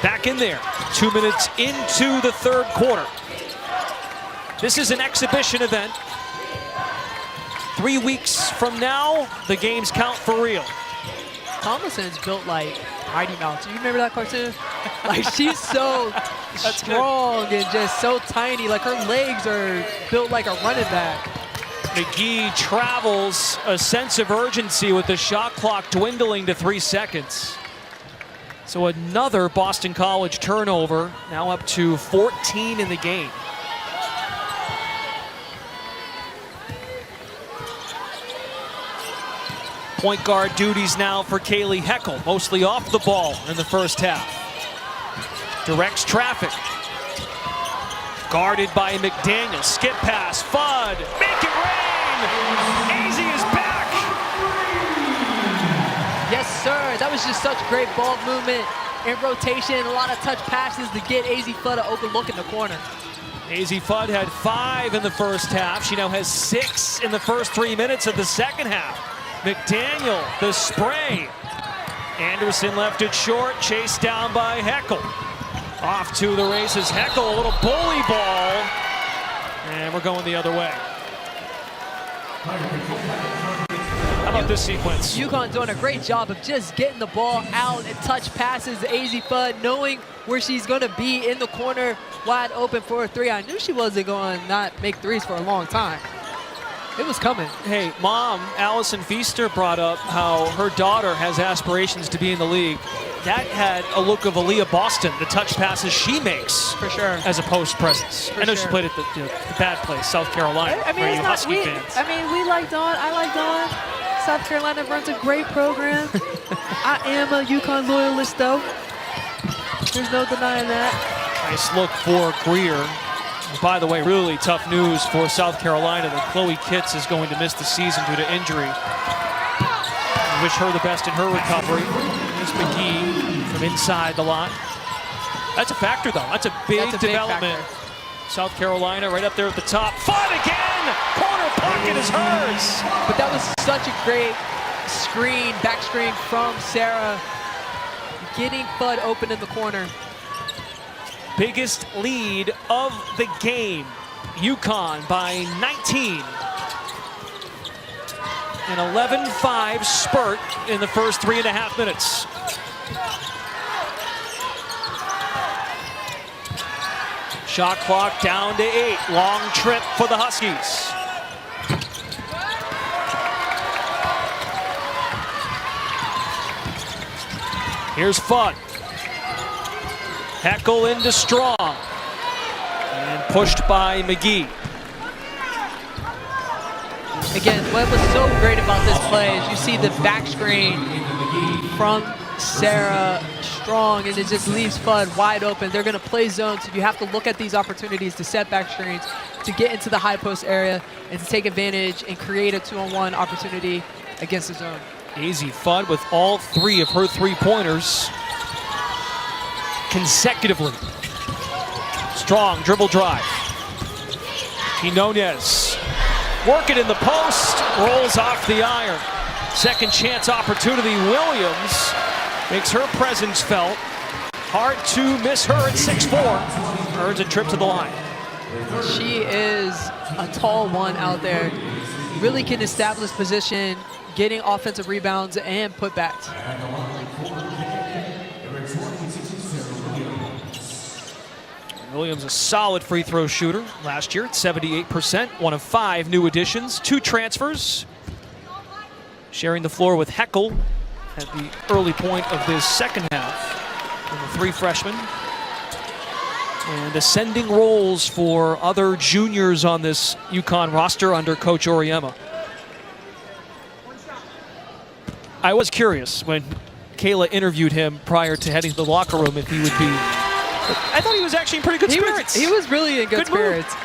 back in there. 2 minutes into the 3rd quarter. This is an exhibition event. 3 weeks from now, the games count for real. Tomlinson's built like Mighty Mouse. You remember that cartoon? Like, she's so strong and just so tiny. Like, her legs are built like a running back. McGee travels, a sense of urgency with the shot clock dwindling to 3 seconds. So another Boston College turnover, now up to 14 in the game. Point guard duties now for Kaylee Heckel, mostly off the ball in the first half. Directs traffic. Guarded by McDaniel. Skip pass, Fudd, make it rain! AZ is back! Yes, sir. That was just such great ball movement and rotation. A lot of touch passes to get AZ Fudd an open look in the corner. AZ Fudd had 5 in the first half. She now has 6 in the first 3 minutes of the second half. McDaniel, the spray. Anderson left it short, chased down by Heckel. Off to the races. Heckel, a little bully ball. And we're going the other way. How about this sequence? UConn doing a great job of just getting the ball out and touch passes to AZ Fudd, knowing where she's going to be in the corner, wide open for a 3. I knew she wasn't going to not make 3s for a long time. It was coming. Hey, mom, Allison Feaster brought up how her daughter has aspirations to be in the league. That had a look of Aaliyah Boston, the touch passes she makes. For sure. As a post presence. I know she played at the bad place, South Carolina. I mean, it's not, we like Dawn. I like Dawn. South Carolina runs a great program. I am a UConn loyalist, though. There's no denying that. Nice look for Greer. And by the way, really tough news for South Carolina that Chloe Kitts is going to miss the season due to injury. We wish her the best in her recovery. There's McGee from inside the line. That's a factor, though. That's a big development. South Carolina right up there at the top. Fudd again! Corner pocket is hers! But that was such a great screen, back screen from Sarah, getting Fudd open in the corner. Biggest lead of the game. UConn by 19. An 11-5 spurt in the first 3.5 minutes. Shot clock down to 8. Long trip for the Huskies. Here's Fudd. Heckel into Strong. And pushed by McGee. Again, what was so great about this play is you see the back screen from Sarah Strong, and it just leaves Fudd wide open. They're going to play zone, so you have to look at these opportunities to set back screens, to get into the high post area, and to take advantage and create a 2-on-1 opportunity against the zone. AZ Fudd with all 3 of her 3-pointers consecutively. Strong dribble drive. Quinones. Work it in the post. Rolls off the iron. Second chance opportunity. Williams makes her presence felt. Hard to miss her at 6'4". Earns a trip to the line. She is a tall one out there. Really can establish position, getting offensive rebounds and putbacks. Williams, a solid free throw shooter last year at 78%. One of 5 new additions, 2 transfers. Sharing the floor with Heckel at the early point of this second half. And the 3 freshmen. And ascending roles for other juniors on this UConn roster under Coach Auriemma. I was curious when Kayla interviewed him prior to heading to the locker room if he would be. I thought he was actually in pretty good spirits. He was really in good spirits. Move.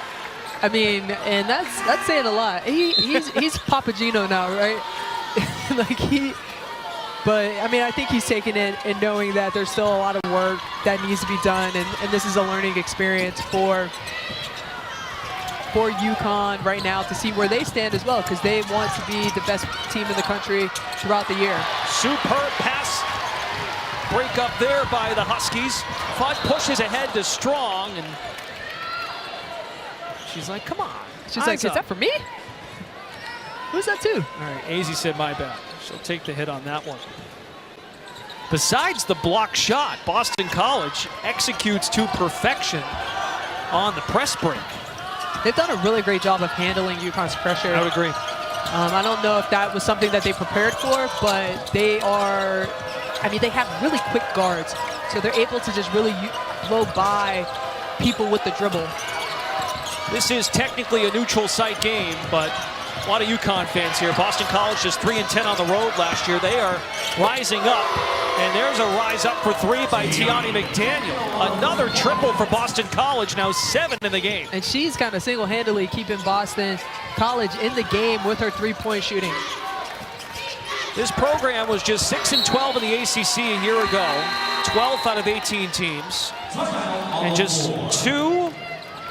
I mean, and that's saying a lot. He's Papagino now, right? But I mean, I think he's taking it and knowing that there's still a lot of work that needs to be done, and this is a learning experience for UConn right now to see where they stand as well, because they want to be the best team in the country throughout the year. Superb pass. Break up there by the Huskies. Fudd pushes ahead to Strong, and she's like, come on. She's like, is that for me? Who's that to? All right, AZ said my bad. She'll take the hit on that one. Besides the block shot, Boston College executes to perfection on the press break. They've done a really great job of handling UConn's pressure. I would agree. I don't know if that was something that they prepared for, but they are, I mean, they have really quick guards, so they're able to just really blow by people with the dribble. This is technically a neutral site game, but a lot of UConn fans here. Boston College just 3-10 on the road last year. They are rising up, and there's a rise up for 3 by Tiani McDaniel. Another triple for Boston College, now 7 in the game. And she's kind of single-handedly keeping Boston College in the game with her 3-point shooting. This program was just 6-12 in the ACC a year ago, 12th out of 18 teams, and just 2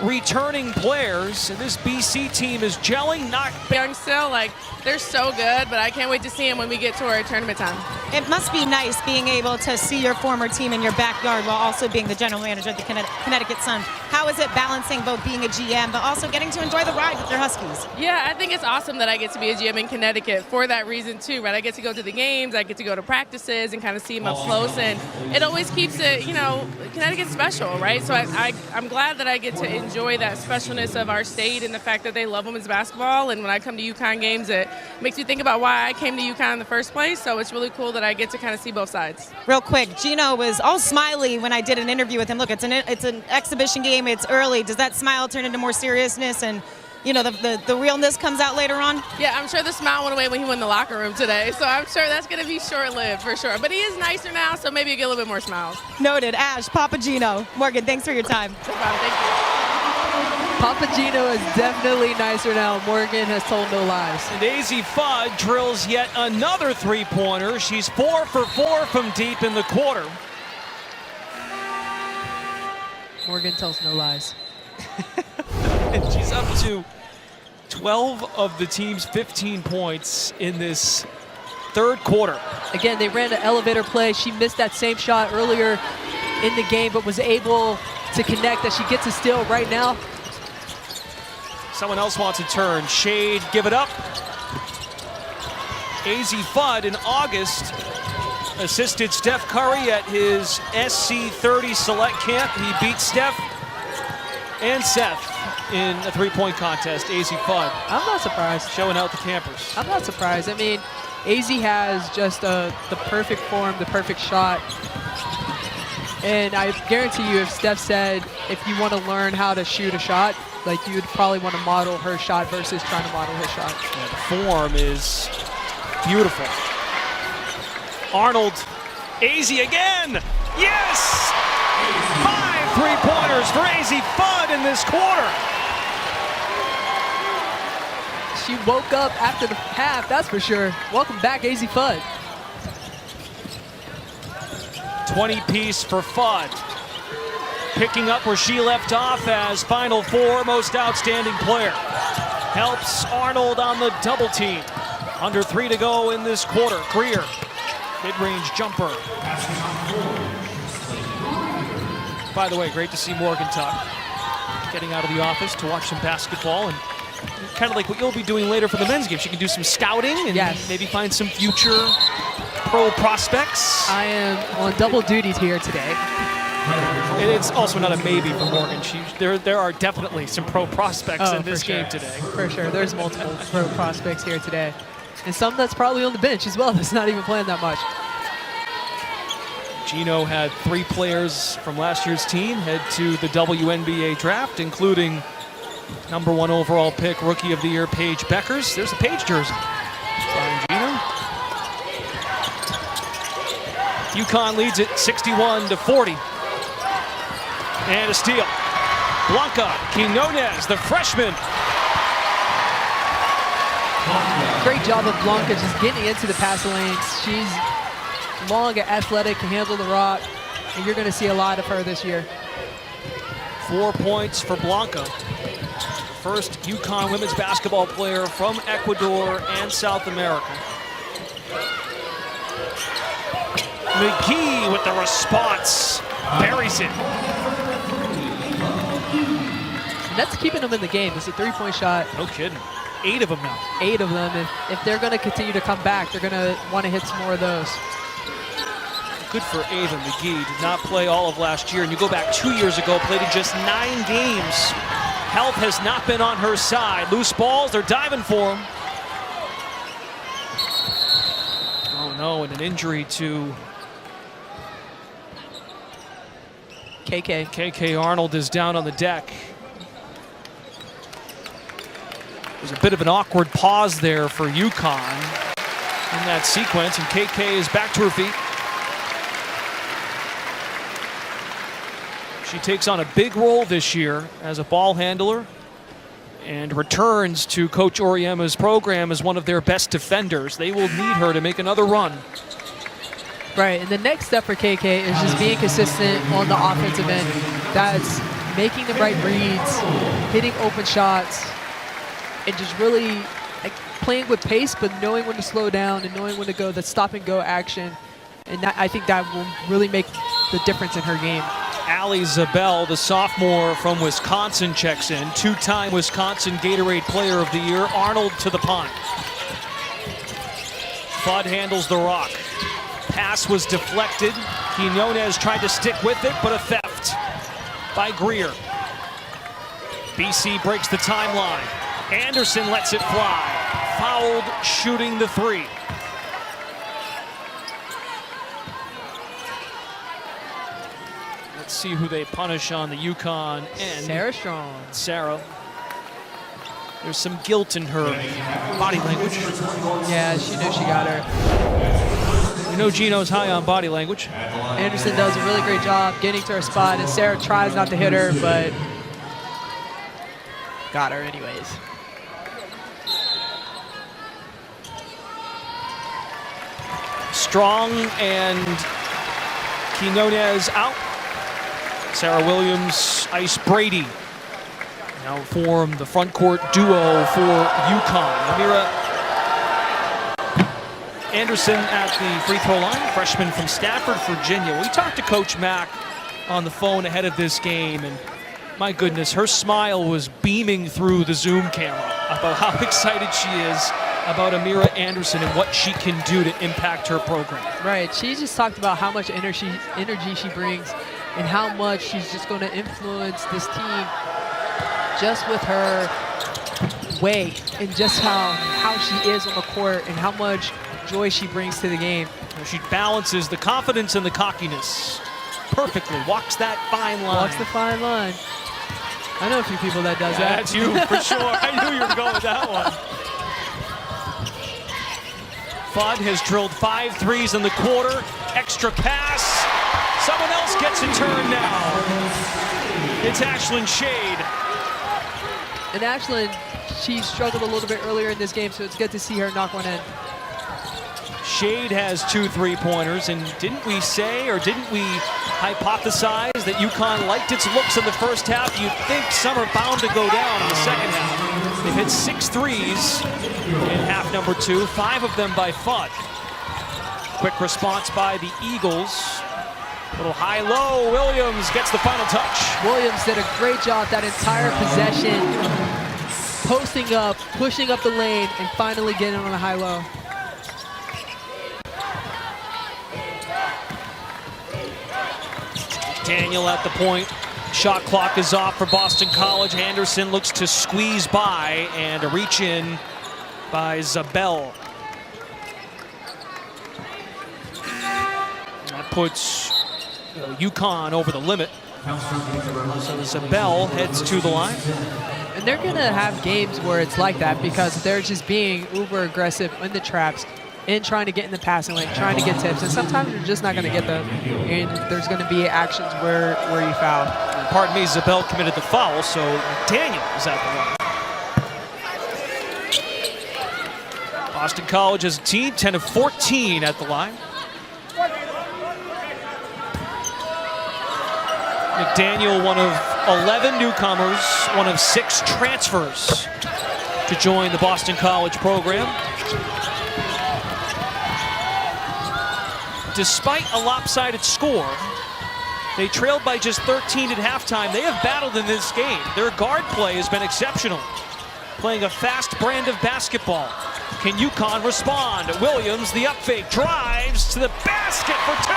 returning players, and this BC team is gelling. Not young still, like they're so good, but I can't wait to see them when we get to our tournament time. It must be nice being able to see your former team in your backyard while also being the general manager of the Connecticut Sun. How is it balancing both being a GM but also getting to enjoy the ride with your Huskies? Yeah, I think it's awesome that I get to be a GM in Connecticut for that reason too, right? I get to go to the games, I get to go to practices and kind of see them up close, and it always keeps it, you know, Connecticut special, right? So I'm glad that I get to enjoy that specialness of our state and the fact that they love women's basketball. And when I come to UConn games, it makes me think about why I came to UConn in the first place. So it's really cool that I get to kind of see both sides. Real quick, Gino was all smiley when I did an interview with him. Look, it's an exhibition game. It's early. Does that smile turn into more seriousness and, you know, the realness comes out later on? Yeah, I'm sure the smile went away when he went in the locker room today. So I'm sure that's going to be short-lived for sure. But he is nicer now, so maybe you get a little bit more smiles. Noted. Ash, Papa Gino. Morgan, thanks for your time. No problem. Thank you. Papa Gino is definitely nicer now. Morgan has told no lies. And Azzi Fudd drills yet another three-pointer. She's 4 for 4 from deep in the quarter. Morgan tells no lies. And she's up to 12 of the team's 15 points in this third quarter. Again, they ran an elevator play. She missed that same shot earlier in the game, but was able to connect as she gets a steal right now. Someone else wants a turn. Shade, give it up. Azzi Fudd in August assisted Steph Curry at his SC30 select camp. He beat Steph and Seth in a three-point contest. Azzi Fudd I'm not surprised. showing out the campers. I'm not surprised. I mean, AZ has just the perfect form, the perfect shot. And I guarantee you, if Steph said, if you want to learn how to shoot a shot, like you would probably want to model her shot versus trying to model his shot. Yeah, the form is beautiful. Arnold, Azzi again. Yes! 5 three-pointers for Azzi Fudd in this quarter. She woke up after the half, that's for sure. Welcome back, Azzi Fudd. 20-piece for Fudd. Picking up where she left off as Final Four most outstanding player. Helps Arnold on the double team. Under 3 to go in this quarter. Greer, mid-range jumper. By the way, great to see Morgan Tuck getting out of the office to watch some basketball, and kind of like what you'll be doing later for the men's game. She can do some scouting and maybe find some future pro prospects. I am on double duties here today. And it's also not a maybe for Morgan. There are definitely some pro prospects in this game today. For sure, there's multiple pro prospects here today. And some that's probably on the bench as well that's not even playing that much. Gino had 3 players from last year's team head to the WNBA draft, including #1 overall pick, Rookie of the Year, Paige Beckers. There's a Paige jersey. Brian Gino. UConn leads it 61-40. And a steal. Blanca Quinones, the freshman. Great job of Blanca just getting into the pass lanes. She's long and athletic, can handle the rock, and you're going to see a lot of her this year. 4 points for Blanca. First UConn women's basketball player from Ecuador and South America. McGee with the response. Buries it. And that's keeping them in the game. It's a three-point shot. No kidding. 8 of them now. 8 of them. And if they're going to continue to come back, they're going to want to hit some more of those. Good for Ava McGee. Did not play all of last year. And you go back 2 years ago, played in just 9 games. Health has not been on her side. Loose balls, they're diving for him. Oh no, and an injury to KK. KK Arnold is down on the deck. There's a bit of an awkward pause there for UConn in that sequence, and KK is back to her feet. She takes on a big role this year as a ball handler and returns to Coach Oriema's program as one of their best defenders. They will need her to make another run. Right, and the next step for KK is just being consistent on the offensive end. That's making the right reads, hitting open shots, and just really like, playing with pace, but knowing when to slow down and knowing when to go, the stop-and-go action. And that, I think that will really make the difference in her game. Allie Zabel, the sophomore from Wisconsin, checks in. Two-time Wisconsin Gatorade Player of the Year. Arnold to the punt. Fudd handles the rock. Pass was deflected. Quinones tried to stick with it, but a theft by Greer. BC breaks the timeline. Anderson lets it fly. Fouled, shooting the three. Let's see who they punish on the UConn end. Sarah Strong. Sarah. There's some guilt in her body language. Yeah, she knew she got her. You know Gino's high on body language. Anderson does a really great job getting to her spot, and Sarah tries not to hit her, but got her anyways. Strong and Quinones out. Sarah Williams, Ice Brady now form the front court duo for UConn. Amira Anderson at the free throw line, freshman from Stafford, Virginia. We talked to Coach Mack on the phone ahead of this game, and my goodness, her smile was beaming through the Zoom camera about how excited she is about Amira Anderson and what she can do to impact her program. Right, she just talked about how much energy she brings and how much she's just going to influence this team just with her way and just how she is on the court and how much joy she brings to the game. She balances the confidence and the cockiness perfectly, walks that fine line. Walks the fine line. I know a few people that does that. That's you, for sure. I knew you were going with that one. Fudd has drilled 5 threes in the quarter. Extra pass. Someone else gets a turn now. It's Ashlyn Shade. And Ashlyn, she struggled a little bit earlier in this game, so it's good to see her knock one in. Shade has 2 3-pointers, and didn't we say, or didn't we hypothesize that UConn liked its looks in the first half? You'd think some are bound to go down in the second half. They've hit 6 threes in half number 2, 5 of them by Fudd. Quick response by the Eagles. Little high-low, Williams gets the final touch. Williams did a great job that entire possession, posting up, pushing up the lane, and finally getting on a high-low. Daniel at the point. Shot clock is off for Boston College. Anderson looks to squeeze by, and a reach in by Zabel. That puts UConn over the limit. So Zabel heads to the line. And they're going to have games where it's like that because they're just being uber aggressive in the traps and trying to get in the passing lane, trying to get tips. And sometimes you're just not going to get them. And there's going to be actions where you foul. Pardon me, Zabel committed the foul, so Daniel is at the line. Boston College has a team, 10 of 14 at the line. McDaniel, one of 11 newcomers, one of 6 transfers to join the Boston College program. Despite a lopsided score, they trailed by just 13 at halftime. They have battled in this game. Their guard play has been exceptional, playing a fast brand of basketball. Can UConn respond? Williams, the up fake, drives to the basket for 2.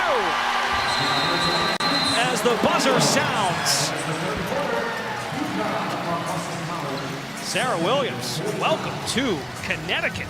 As the buzzer sounds. Sarah Williams, welcome to Connecticut.